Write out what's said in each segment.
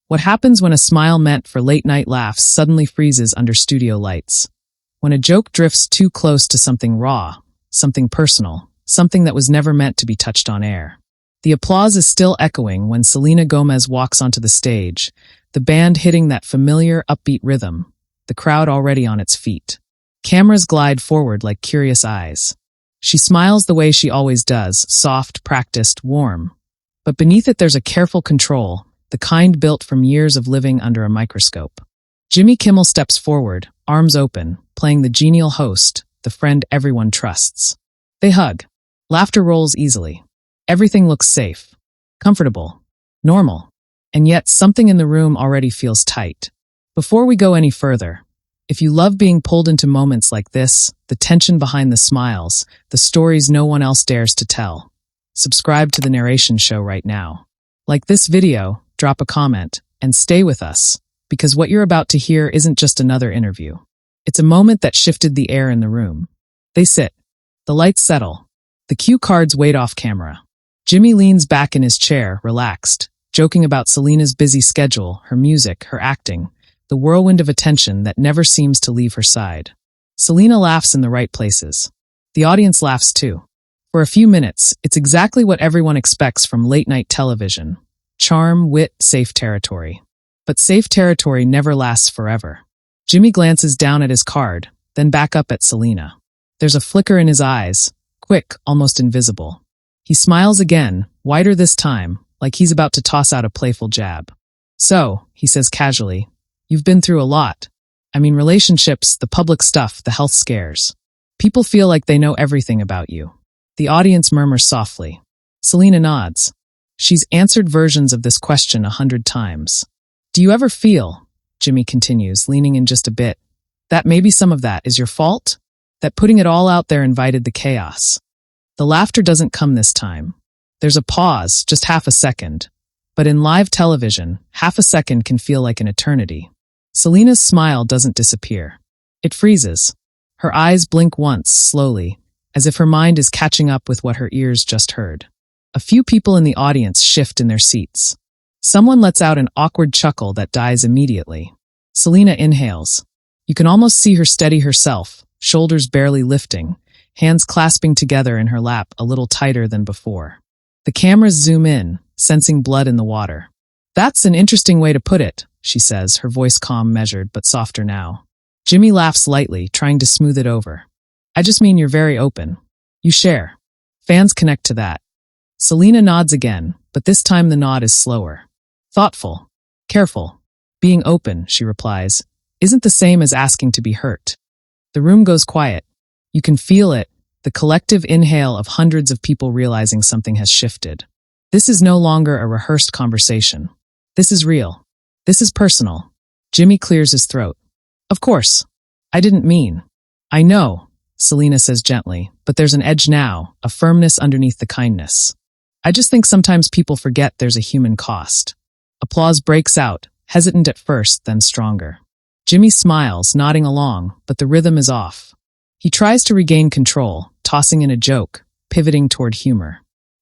What happens when a smile meant for late-night laughs suddenly freezes under studio lights? When a joke drifts too close to something raw, something personal, something that was never meant to be touched on air. The applause is still echoing when Selena Gomez walks onto the stage, the band hitting that familiar, upbeat rhythm, the crowd already on its feet. Cameras glide forward like curious eyes. She smiles the way she always does, soft, practiced, warm. But beneath it there's a careful control, the kind built from years of living under a microscope. Jimmy Kimmel steps forward, arms open, playing the genial host, the friend everyone trusts. They hug. Laughter rolls easily. Everything looks safe, comfortable, normal. And yet something in the room already feels tight. Before we go any further, if you love being pulled into moments like this, the tension behind the smiles, the stories no one else dares to tell, subscribe to the Narration Show right now. Like this video, drop a comment, and stay with us, because what you're about to hear isn't just another interview. It's a moment that shifted the air in the room. They sit. The lights settle. The cue cards wait off camera. Jimmy leans back in his chair, relaxed, joking about Selena's busy schedule, her music, her acting, the whirlwind of attention that never seems to leave her side. Selena laughs in the right places. The audience laughs too. For a few minutes, it's exactly what everyone expects from late-night television. Charm, wit, safe territory. But safe territory never lasts forever. Jimmy glances down at his card, then back up at Selena. There's a flicker in his eyes, quick, almost invisible. He smiles again, wider this time, like he's about to toss out a playful jab. So, he says casually, you've been through a lot. I mean, relationships, the public stuff, the health scares. People feel like they know everything about you. The audience murmurs softly. Selena nods. She's answered versions of this question 100 times. Do you ever feel, Jimmy continues, leaning in just a bit, that maybe some of that is your fault? That putting it all out there invited the chaos? The laughter doesn't come this time. There's a pause, just half a second. But in live television, half a second can feel like an eternity. Selena's smile doesn't disappear. It freezes. Her eyes blink once, slowly, as if her mind is catching up with what her ears just heard. A few people in the audience shift in their seats. Someone lets out an awkward chuckle that dies immediately. Selena inhales. You can almost see her steady herself, shoulders barely lifting, hands clasping together in her lap a little tighter than before. The cameras zoom in, sensing blood in the water. That's an interesting way to put it, she says, her voice calm, measured, but softer now. Jimmy laughs lightly, trying to smooth it over. I just mean you're very open. You share. Fans connect to that. Selena nods again, but this time the nod is slower. Thoughtful. Careful. Being open, she replies, isn't the same as asking to be hurt. The room goes quiet. You can feel it, the collective inhale of hundreds of people realizing something has shifted. This is no longer a rehearsed conversation. This is real. This is personal. Jimmy clears his throat. Of course. I didn't mean. I know, Selena says gently, but there's an edge now, a firmness underneath the kindness. I just think sometimes people forget there's a human cost. Applause breaks out, hesitant at first, then stronger. Jimmy smiles, nodding along, but the rhythm is off. He tries to regain control, tossing in a joke, pivoting toward humor.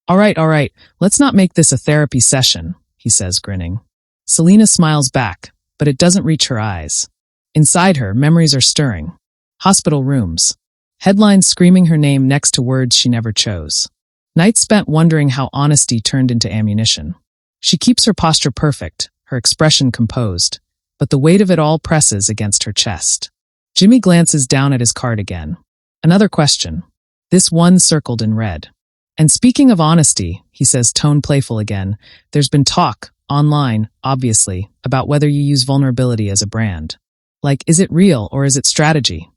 All right, let's not make this a therapy session, he says, grinning. Selena smiles back, but it doesn't reach her eyes. Inside her, memories are stirring. Hospital rooms. Headlines screaming her name next to words she never chose. Nights spent wondering how honesty turned into ammunition. She keeps her posture perfect, her expression composed, but the weight of it all presses against her chest. Jimmy glances down at his card again. Another question. This one circled in red. And speaking of honesty, he says, tone playful again, there's been talk, online, obviously, about whether you use vulnerability as a brand. Like, is it real or is it strategy?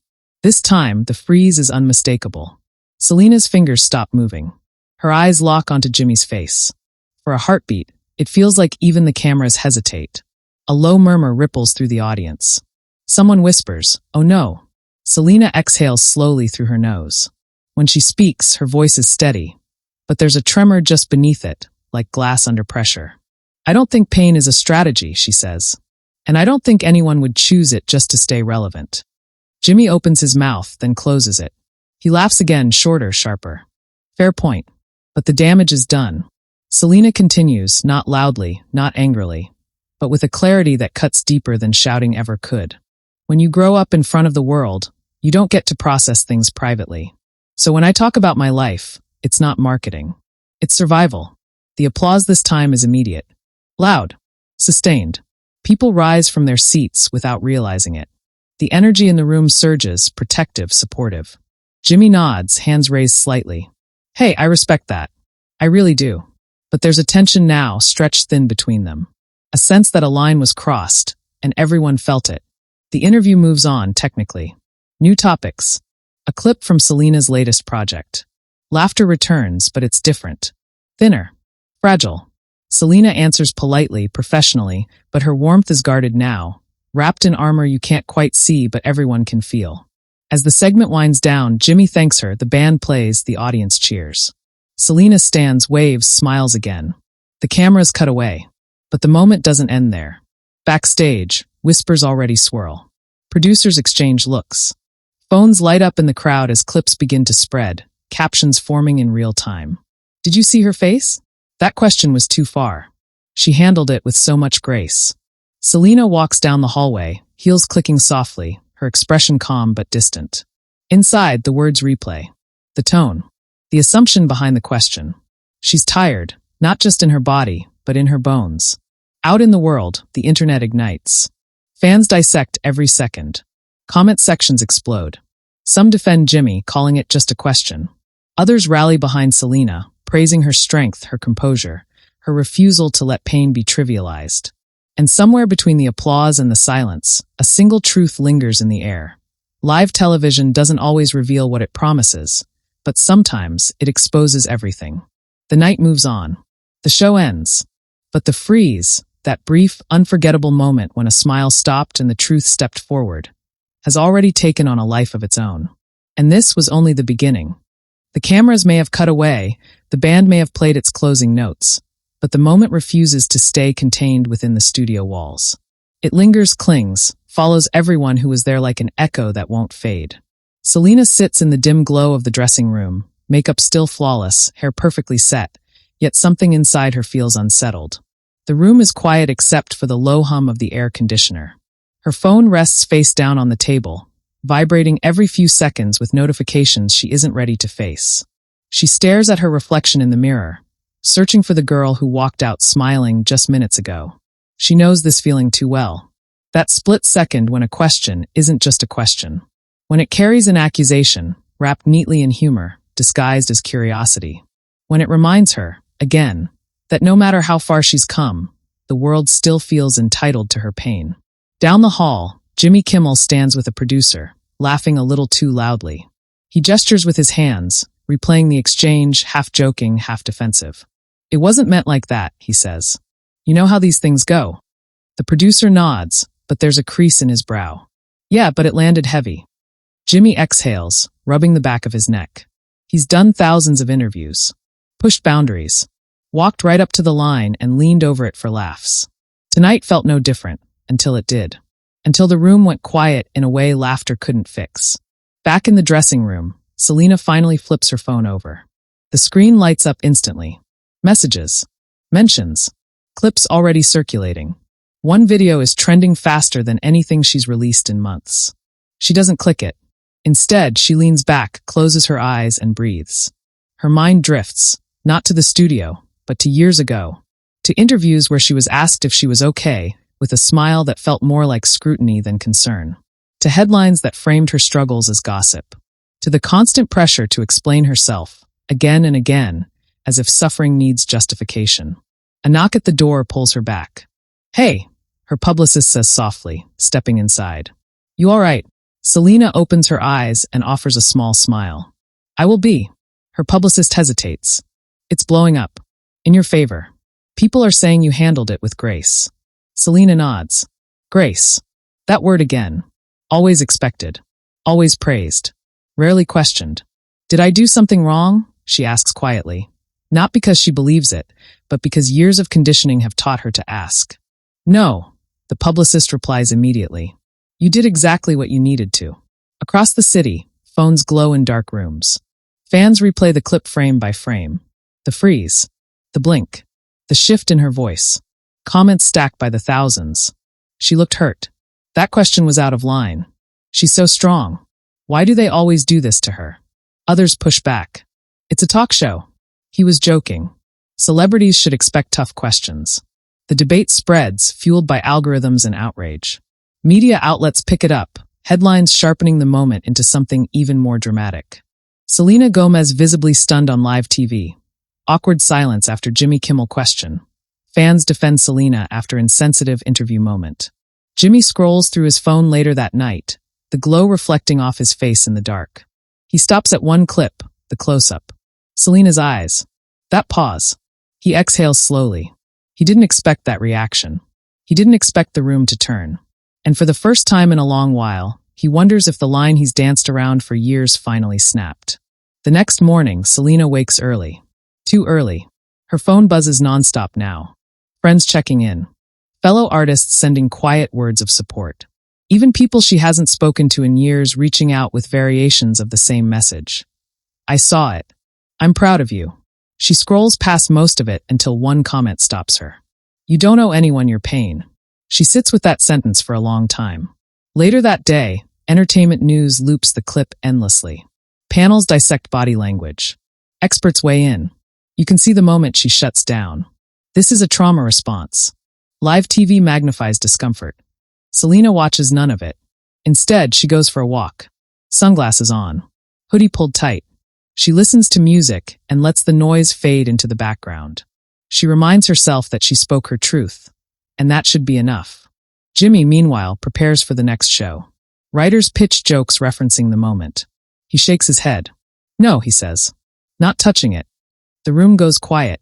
This time, the freeze is unmistakable. Selena's fingers stop moving. Her eyes lock onto Jimmy's face. For a heartbeat, it feels like even the cameras hesitate. A low murmur ripples through the audience. Someone whispers, "Oh no." Selena exhales slowly through her nose. When she speaks, her voice is steady, but there's a tremor just beneath it, like glass under pressure. "I don't think pain is a strategy," she says. "And I don't think anyone would choose it just to stay relevant." Jimmy opens his mouth, then closes it. He laughs again, shorter, sharper. Fair point. But the damage is done. Selena continues, not loudly, not angrily. but with a clarity that cuts deeper than shouting ever could. When you grow up in front of the world, you don't get to process things privately. So when I talk about my life, it's not marketing. It's survival. The applause this time is immediate. Loud. Sustained. People rise from their seats without realizing it. The energy in the room surges, protective, supportive. Jimmy nods, hands raised slightly. Hey, I respect that. I really do. But there's a tension now, stretched thin between them. A sense that a line was crossed, and everyone felt it. The interview moves on, technically. New topics. A clip from Selena's latest project. Laughter returns, but it's different. Thinner. Fragile. Selena answers politely, professionally, but her warmth is guarded now, wrapped in armor you can't quite see but everyone can feel. As the segment winds down, Jimmy thanks her, the band plays, the audience cheers. Selena stands, waves, smiles again. The cameras cut away. But the moment doesn't end there. Backstage, whispers already swirl. Producers exchange looks. Phones light up in the crowd as clips begin to spread, captions forming in real time. Did you see her face? That question was too far. She handled it with so much grace. Selena walks down the hallway, heels clicking softly, her expression calm but distant. Inside, the words replay. The tone. The assumption behind the question. She's tired, not just in her body, but in her bones. Out in the world, the internet ignites. Fans dissect every second. Comment sections explode. Some defend Jimmy, calling it just a question. Others rally behind Selena, praising her strength, her composure, her refusal to let pain be trivialized. And somewhere between the applause and the silence, a single truth lingers in the air. Live television doesn't always reveal what it promises, but sometimes it exposes everything. The night moves on. The show ends. But the freeze, that brief, unforgettable moment when a smile stopped and the truth stepped forward, has already taken on a life of its own. And this was only the beginning. The cameras may have cut away, the band may have played its closing notes, but the moment refuses to stay contained within the studio walls. It lingers, clings, follows everyone who was there like an echo that won't fade. Selena sits in the dim glow of the dressing room, makeup still flawless, hair perfectly set, yet something inside her feels unsettled. The room is quiet except for the low hum of the air conditioner. Her phone rests face down on the table, vibrating every few seconds with notifications she isn't ready to face. She stares at her reflection in the mirror, searching for the girl who walked out smiling just minutes ago. She knows this feeling too well. That split second when a question isn't just a question. When it carries an accusation, wrapped neatly in humor, disguised as curiosity. When it reminds her, again, that no matter how far she's come, the world still feels entitled to her pain. Down the hall, Jimmy Kimmel stands with a producer, laughing a little too loudly. He gestures with his hands, replaying the exchange, half joking, half defensive. It wasn't meant like that, he says. You know how these things go. The producer nods, but there's a crease in his brow. Yeah, but it landed heavy. Jimmy exhales, rubbing the back of his neck. He's done thousands of interviews, pushed boundaries, walked right up to the line and leaned over it for laughs. Tonight felt no different, until it did. Until the room went quiet in a way laughter couldn't fix. Back in the dressing room, Selena finally flips her phone over. The screen lights up instantly. Messages. Mentions. Clips already circulating. One video is trending faster than anything she's released in months. She doesn't click it. Instead, she leans back, closes her eyes, and breathes. Her mind drifts, not to the studio, but to years ago. To interviews where she was asked if she was okay, with a smile that felt more like scrutiny than concern. To headlines that framed her struggles as gossip. To the constant pressure to explain herself, again and again, as if suffering needs justification. A knock at the door pulls her back. Hey, her publicist says softly, stepping inside. You all right? Selena opens her eyes and offers a small smile. I will be. Her publicist hesitates. It's blowing up. In your favor. People are saying you handled it with grace. Selena nods. Grace. That word again. Always expected. Always praised. Rarely questioned. Did I do something wrong? She asks quietly. Not because she believes it, but because years of conditioning have taught her to ask. No, the publicist replies immediately. You did exactly what you needed to. Across the city, phones glow in dark rooms. Fans replay the clip frame by frame. The freeze. The blink. The shift in her voice. comments stacked by the thousands. She looked hurt. That question was out of line. She's so strong. Why do they always do this to her? Others push back. It's a talk show. He was joking. Celebrities should expect tough questions. The debate spreads, fueled by algorithms and outrage. Media outlets pick it up, headlines sharpening the moment into something even more dramatic. Selena Gomez visibly stunned on live TV. Awkward silence after Jimmy Kimmel question. Fans defend Selena after insensitive interview moment. Jimmy scrolls through his phone later that night, the glow reflecting off his face in the dark. He stops at one clip, the close-up. Selena's eyes. That pause. He exhales slowly. He didn't expect that reaction. He didn't expect the room to turn. And for the first time in a long while, he wonders if the line he's danced around for years finally snapped. The next morning, Selena wakes early. Too early. Her phone buzzes nonstop now. Friends checking in. Fellow artists sending quiet words of support. Even people she hasn't spoken to in years reaching out with variations of the same message. I saw it. I'm proud of you. She scrolls past most of it until one comment stops her. You don't owe anyone your pain. She sits with that sentence for a long time. Later that day, entertainment news loops the clip endlessly. Panels dissect body language. Experts weigh in. You can see the moment she shuts down. This is a trauma response. Live TV magnifies discomfort. Selena watches none of it. Instead, she goes for a walk. Sunglasses on. Hoodie pulled tight. She listens to music and lets the noise fade into the background. She reminds herself that she spoke her truth, and that should be enough. Jimmy, meanwhile, prepares for the next show. Writers pitch jokes referencing the moment. He shakes his head. No, he says. Not touching it. The room goes quiet.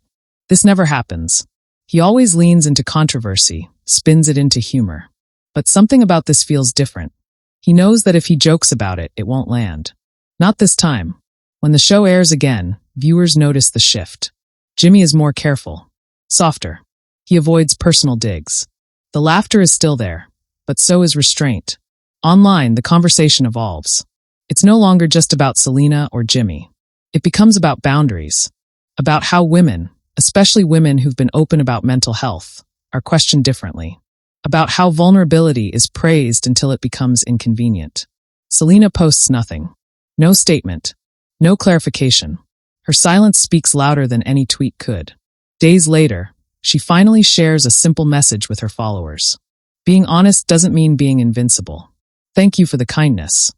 This never happens. He always leans into controversy, spins it into humor. But something about this feels different. He knows that if he jokes about it, it won't land. Not this time. When the show airs again, viewers notice the shift. Jimmy is more careful. Softer. He avoids personal digs. The laughter is still there, but so is restraint. Online, the conversation evolves. It's no longer just about Selena or Jimmy. It becomes about boundaries. About how women, especially women who've been open about mental health, are questioned differently. About how vulnerability is praised until it becomes inconvenient. Selena posts nothing. No statement. No clarification. Her silence speaks louder than any tweet could. Days later, she finally shares a simple message with her followers. Being honest doesn't mean being invincible. Thank you for the kindness.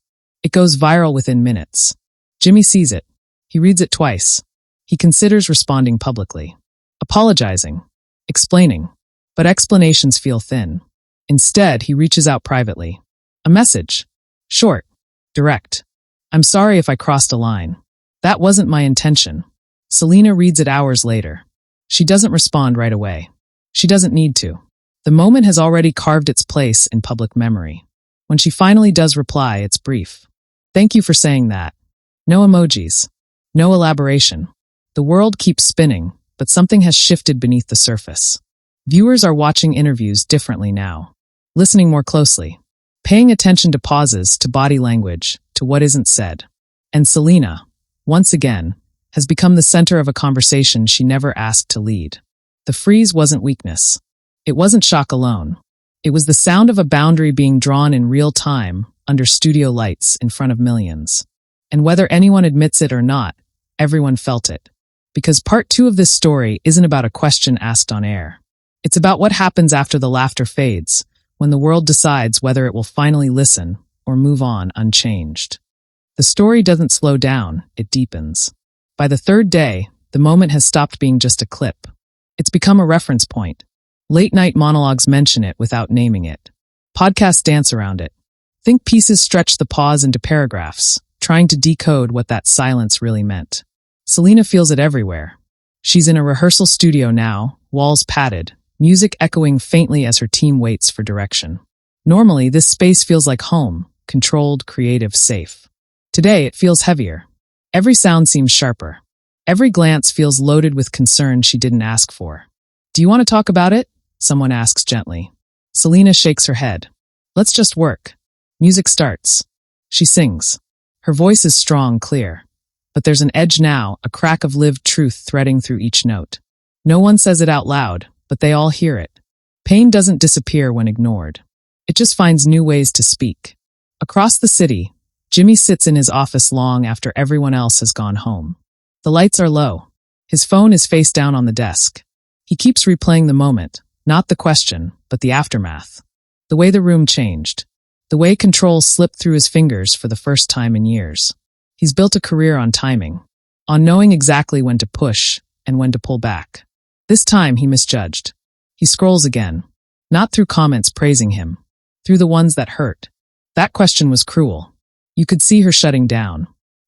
It goes viral within minutes. Jimmy sees it. He reads it twice. He considers responding publicly. Apologizing. Explaining. But explanations feel thin. Instead, he reaches out privately. A message. Short. Direct. I'm sorry if I crossed a line. That wasn't my intention. Selena reads it hours later. She doesn't respond right away. She doesn't need to. The moment has already carved its place in public memory. When she finally does reply, it's brief. Thank you for saying that. No emojis. No elaboration. The world keeps spinning, but something has shifted beneath the surface. Viewers are watching interviews differently now. Listening more closely. Paying attention to pauses, to body language, to what isn't said. And Selena, once again, has become the center of a conversation she never asked to lead. The freeze wasn't weakness. It wasn't shock alone. It was the sound of a boundary being drawn in real time, under studio lights, in front of millions. And whether anyone admits it or not, everyone felt it. Because part 2 of this story isn't about a question asked on air. It's about what happens after the laughter fades, when the world decides whether it will finally listen or move on unchanged. The story doesn't slow down, it deepens. By the third day, the moment has stopped being just a clip. It's become a reference point. Late-night monologues mention it without naming it. Podcasts dance around it. Think pieces stretch the pause into paragraphs, trying to decode what that silence really meant. Selena feels it everywhere. She's in a rehearsal studio now, walls padded, music echoing faintly as her team waits for direction. Normally, this space feels like home, controlled, creative, safe. Today, it feels heavier. Every sound seems sharper. Every glance feels loaded with concern she didn't ask for. Do you want to talk about it? Someone asks gently. Selena shakes her head. Let's just work. Music starts. She sings. Her voice is strong, clear. But there's an edge now, a crack of lived truth threading through each note. No one says it out loud, but they all hear it. Pain doesn't disappear when ignored. It just finds new ways to speak. Across the city, Jimmy sits in his office long after everyone else has gone home. The lights are low. His phone is face down on the desk. He keeps replaying the moment, not the question, but the aftermath. The way the room changed. The way control slipped through his fingers for the first time in years. He's built a career on timing, on knowing exactly when to push and when to pull back. This time he misjudged. He scrolls again, not through comments praising him, through the ones that hurt. That question was cruel. You could see her shutting down.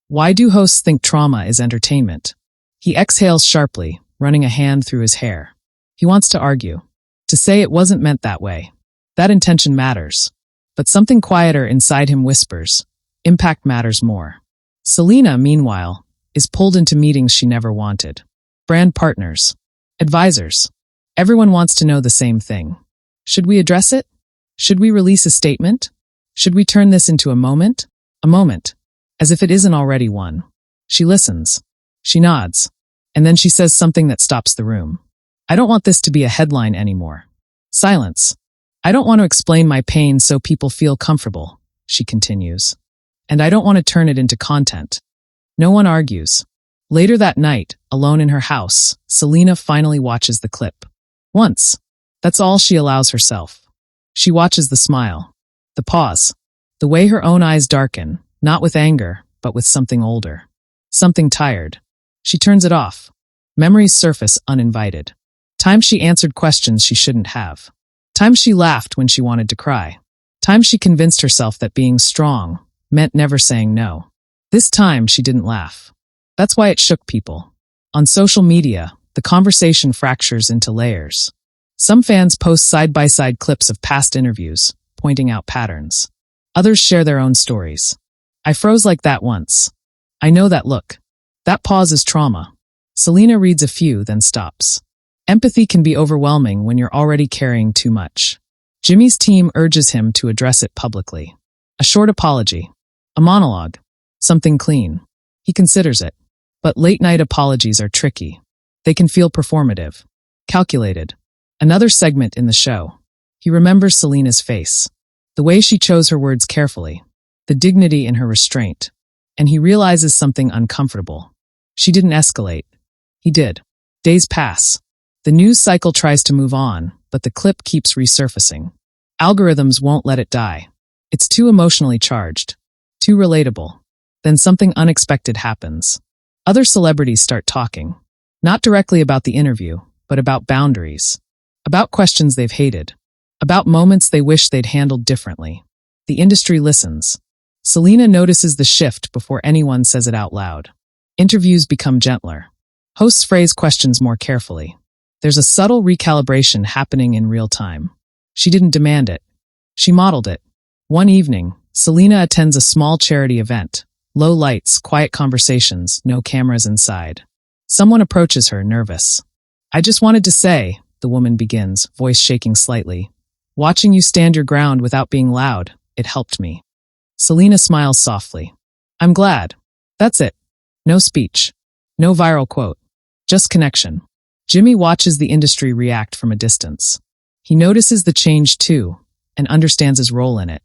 Why do hosts think trauma is entertainment? He exhales sharply, running a hand through his hair. He wants to argue, to say it wasn't meant that way. That intention matters. But something quieter inside him whispers, impact matters more. Selena, meanwhile, is pulled into meetings she never wanted. Brand partners, advisors. Everyone wants to know the same thing. Should we address it? Should we release a statement? Should we turn this into a moment? A moment. As if it isn't already one. She listens. She nods. And then she says something that stops the room. I don't want this to be a headline anymore. Silence. I don't want to explain my pain so people feel comfortable, she continues. And I don't want to turn it into content. No one argues. Later that night, alone in her house, Selena finally watches the clip. Once. That's all she allows herself. She watches the smile, the pause, the way her own eyes darken, not with anger, but with something older. Something tired. She turns it off. Memories surface uninvited. Times she answered questions she shouldn't have. Times she laughed when she wanted to cry. Times she convinced herself that being strong meant never saying no. This time she didn't laugh. That's why it shook people. On social media, the conversation fractures into layers. Some fans post side-by-side clips of past interviews, pointing out patterns. Others share their own stories. I froze like that once. I know that look. That pause is trauma. Selena reads a few, then stops. Empathy can be overwhelming when you're already carrying too much. Jimmy's team urges him to address it publicly. A short apology. A monologue. Something clean. He considers it. But late-night apologies are tricky. They can feel performative. Calculated. Another segment in the show. He remembers Selena's face. The way she chose her words carefully. The dignity in her restraint. And he realizes something uncomfortable. She didn't escalate. He did. Days pass. The news cycle tries to move on, but the clip keeps resurfacing. Algorithms won't let it die. It's too emotionally charged. Too relatable. Then something unexpected happens. Other celebrities start talking. Not directly about the interview, but about boundaries. About questions they've hated. About moments they wish they'd handled differently. The industry listens. Selena notices the shift before anyone says it out loud. Interviews become gentler. Hosts phrase questions more carefully. There's a subtle recalibration happening in real time. She didn't demand it. She modeled it. One evening, Selena attends a small charity event. Low lights, quiet conversations, no cameras inside. Someone approaches her, nervous. I just wanted to say, the woman begins, voice shaking slightly. Watching you stand your ground without being loud, it helped me. Selena smiles softly. I'm glad. That's it. No speech. No viral quote. Just connection. Jimmy watches the industry react from a distance. He notices the change too, and understands his role in it.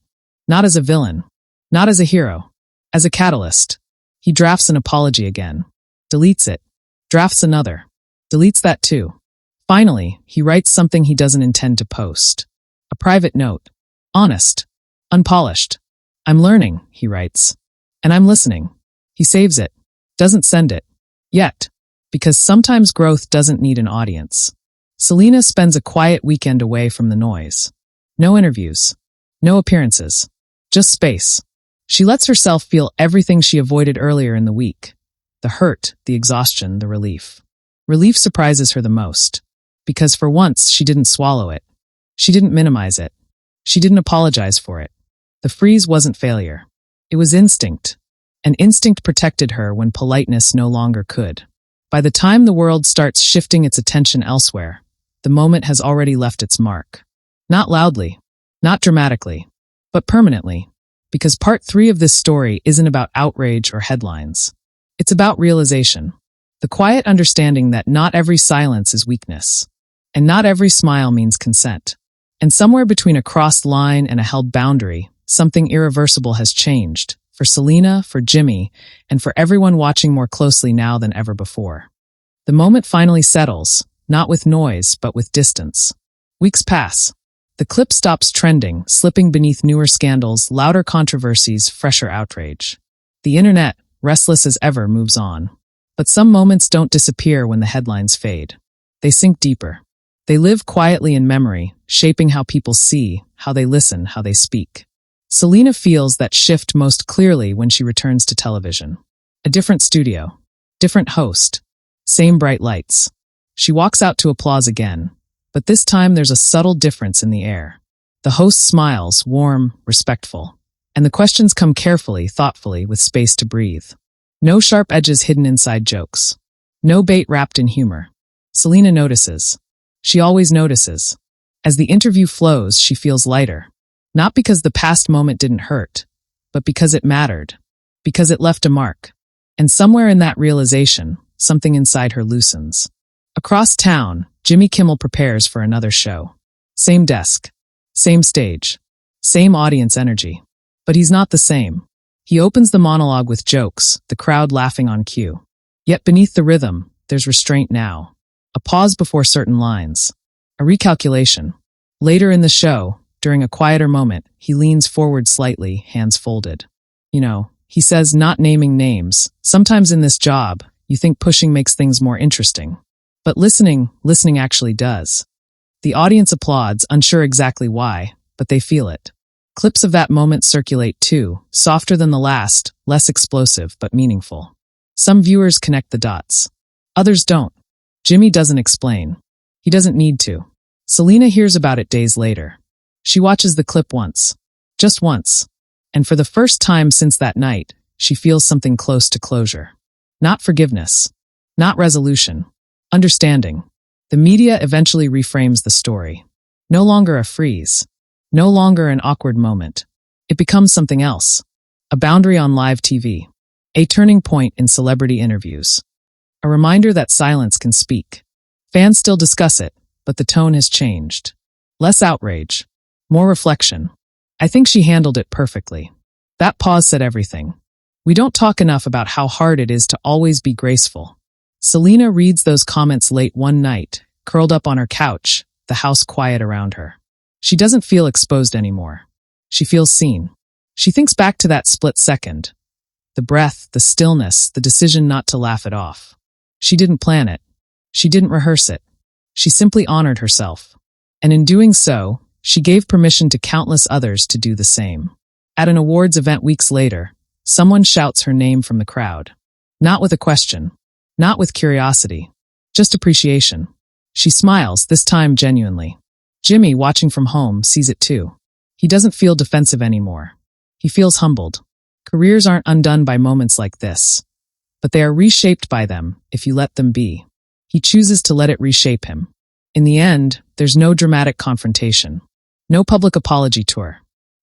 Not as a villain. Not as a hero. As a catalyst. He drafts an apology again. Deletes it. Drafts another. Deletes that too. Finally, he writes something he doesn't intend to post. A private note. Honest. Unpolished. I'm learning, he writes. And I'm listening. He saves it. Doesn't send it. Yet. Because sometimes growth doesn't need an audience. Selena spends a quiet weekend away from the noise. No interviews. No appearances. Just space. She lets herself feel everything she avoided earlier in the week. The hurt, the exhaustion, the relief. Relief surprises her the most. Because for once, she didn't swallow it. She didn't minimize it. She didn't apologize for it. The freeze wasn't failure. It was instinct. And instinct protected her when politeness no longer could. By the time the world starts shifting its attention elsewhere, the moment has already left its mark. Not loudly, not dramatically, but permanently. Because part 3 of this story isn't about outrage or headlines. It's about realization. The quiet understanding that not every silence is weakness. And not every smile means consent. And somewhere between a crossed line and a held boundary, something irreversible has changed. For Selena, for Jimmy, and for everyone watching more closely now than ever before. The moment finally settles, not with noise, but with distance. Weeks pass. The clip stops trending, slipping beneath newer scandals, louder controversies, fresher outrage. The internet, restless as ever, moves on. But some moments don't disappear when the headlines fade. They sink deeper. They live quietly in memory, shaping how people see, how they listen, how they speak. Selena feels that shift most clearly when she returns to television. A different studio, different host, same bright lights. She walks out to applause again, but this time there's a subtle difference in the air. The host smiles, warm, respectful, and the questions come carefully, thoughtfully, with space to breathe. No sharp edges hidden inside jokes. No bait wrapped in humor. Selena notices. She always notices. As the interview flows, she feels lighter. Not because the past moment didn't hurt, but because it mattered, because it left a mark. And somewhere in that realization, something inside her loosens. Across town, Jimmy Kimmel prepares for another show. Same desk, same stage, same audience energy. But he's not the same. He opens the monologue with jokes, the crowd laughing on cue. Yet beneath the rhythm, there's restraint now. A pause before certain lines. A recalculation. Later in the show, during a quieter moment, he leans forward slightly, hands folded. He says, not naming names. Sometimes in this job, you think pushing makes things more interesting. But listening actually does. The audience applauds, unsure exactly why, but they feel it. Clips of that moment circulate too, softer than the last, less explosive, but meaningful. Some viewers connect the dots. Others don't. Jimmy doesn't explain. He doesn't need to. Selena hears about it days later. She watches the clip once. Just once. And for the first time since that night, she feels something close to closure. Not forgiveness. Not resolution. Understanding. The media eventually reframes the story. No longer a freeze. No longer an awkward moment. It becomes something else. A boundary on live TV. A turning point in celebrity interviews. A reminder that silence can speak. Fans still discuss it, but the tone has changed. Less outrage. More reflection. I think she handled it perfectly. That pause said everything. We don't talk enough about how hard it is to always be graceful. Selena reads those comments late one night, curled up on her couch, the house quiet around her. She doesn't feel exposed anymore. She feels seen. She thinks back to that split second. The breath, the stillness, the decision not to laugh it off. She didn't plan it. She didn't rehearse it. She simply honored herself. And in doing so, she gave permission to countless others to do the same. At an awards event weeks later, someone shouts her name from the crowd. Not with a question. Not with curiosity. Just appreciation. She smiles, this time genuinely. Jimmy, watching from home, sees it too. He doesn't feel defensive anymore. He feels humbled. Careers aren't undone by moments like this, but they are reshaped by them if you let them be. He chooses to let it reshape him. In the end, there's no dramatic confrontation. No public apology tour.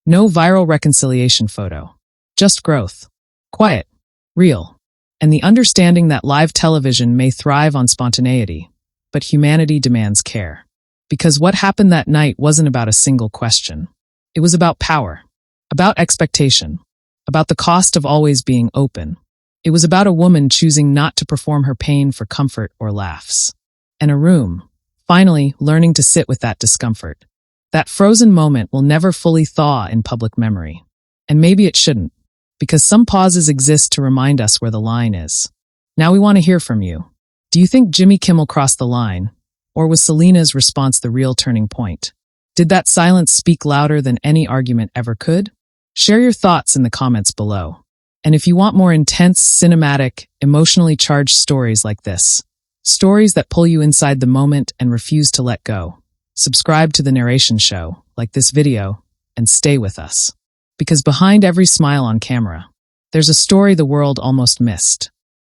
No viral reconciliation photo. Just growth. Quiet. Real. And the understanding that live television may thrive on spontaneity, but humanity demands care. Because what happened that night wasn't about a single question. It was about power. About expectation. About the cost of always being open. It was about a woman choosing not to perform her pain for comfort or laughs. And a room, finally learning to sit with that discomfort. That frozen moment will never fully thaw in public memory. And maybe it shouldn't, because some pauses exist to remind us where the line is. Now we want to hear from you. Do you think Jimmy Kimmel crossed the line? Or was Selena's response the real turning point? Did that silence speak louder than any argument ever could? Share your thoughts in the comments below. And if you want more intense, cinematic, emotionally charged stories like this, stories that pull you inside the moment and refuse to let go, subscribe to the Narration Show, like this video, and stay with us. Because behind every smile on camera, there's a story the world almost missed.